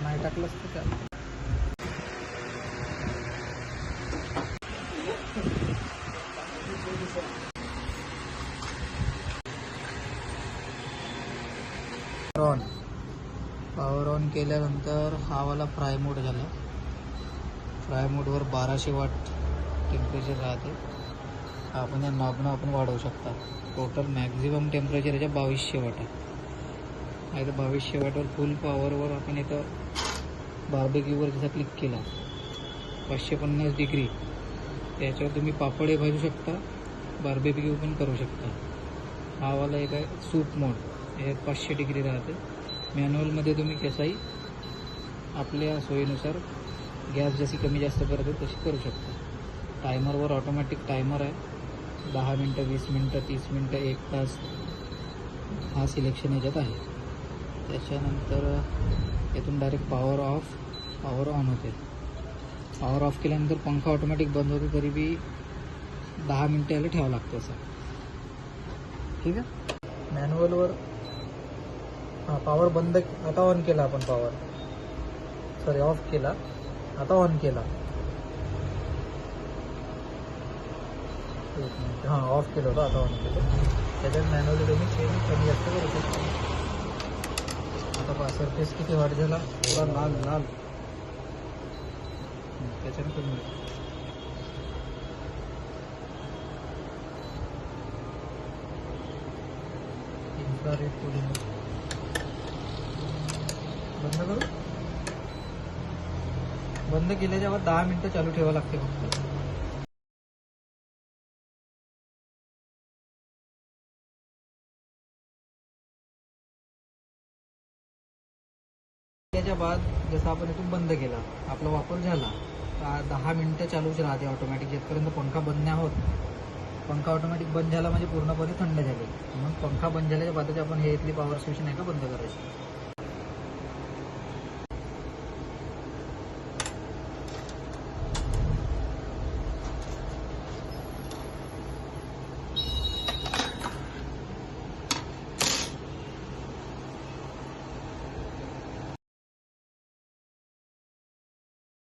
नाही टाकलंच तर चालतं. ऑन पॉवर ऑन केल्यानंतर हा वाला फ्राय मोड झाला. फ्राय मोडवर 1200 वॉट टेम्परेचर राहते. आपण या नॉबनं आपण वाढवू शकता. टोटल मॅक्झिमम टेम्परेचर याच्या 2200 वॉट आहे. नाही तर 2200 वॉटवर फुल पॉवरवर आपण इथं बार्बेक्यूवर जसा क्लिक केला 550 डिग्री त्याच्यावर तुम्ही पापडही भाजू शकता, बार्बेक्यू पण करू शकता. हा वाला एक आहे सूप मोड, याच्यात 500 डिग्री राहते. मॅन्युअलमध्ये तुम्ही कसाही आपल्या सोयीनुसार गॅस जशी कमी जास्त करतो तशी करू शकता. टायमरवर ऑटोमॅटिक टायमर आहे. 10 मिनटं, 20 मिनटं, 30 मिनटं, 1 तास हा सिलेक्शन याच्यात आहे. त्याच्यानंतर यातून direct power of, power on होते. पॉवर ऑफ केल्यानंतर पंखा ऑटोमॅटिक बंद होते, तरी बी 10 मिनटं याला ठेवावं लागतं असं. ठीक आहे. मॅन्युअलवर पॉवर बंद, आता ऑन केला आपण पॉवर, सॉरी ऑफ केला, आता ऑन केला. हां ऑफ केलं होतं, आता ऑन केलं. त्याच्यात मॅन्युअली तुम्ही चेंज कमी जास्त करू शकता. आता पहा सरफेस किती हॉट झाला, थोडा लाल लाल, त्याच्याने कमी इन्फ्रारेड कूलिंग. बंद करू. बंद केल्याच्यावर 10 मिनटं चालू ठेवावं लागते फक्त. त्याच्या बाद जसं आपण इथून बंद केला, आपला वापर झाला, 10 मिनटं चालूच राहते ऑटोमॅटिक, जिथपर्यंत पंखा बंद नाही होत. पंखा ऑटोमॅटिक बंद झाला म्हणजे पूर्णपणे थंड झाले. मग पंखा बंद झाल्याच्या बादच आपण हे इथली पॉवर स्टेशन आहे का बंद करायची.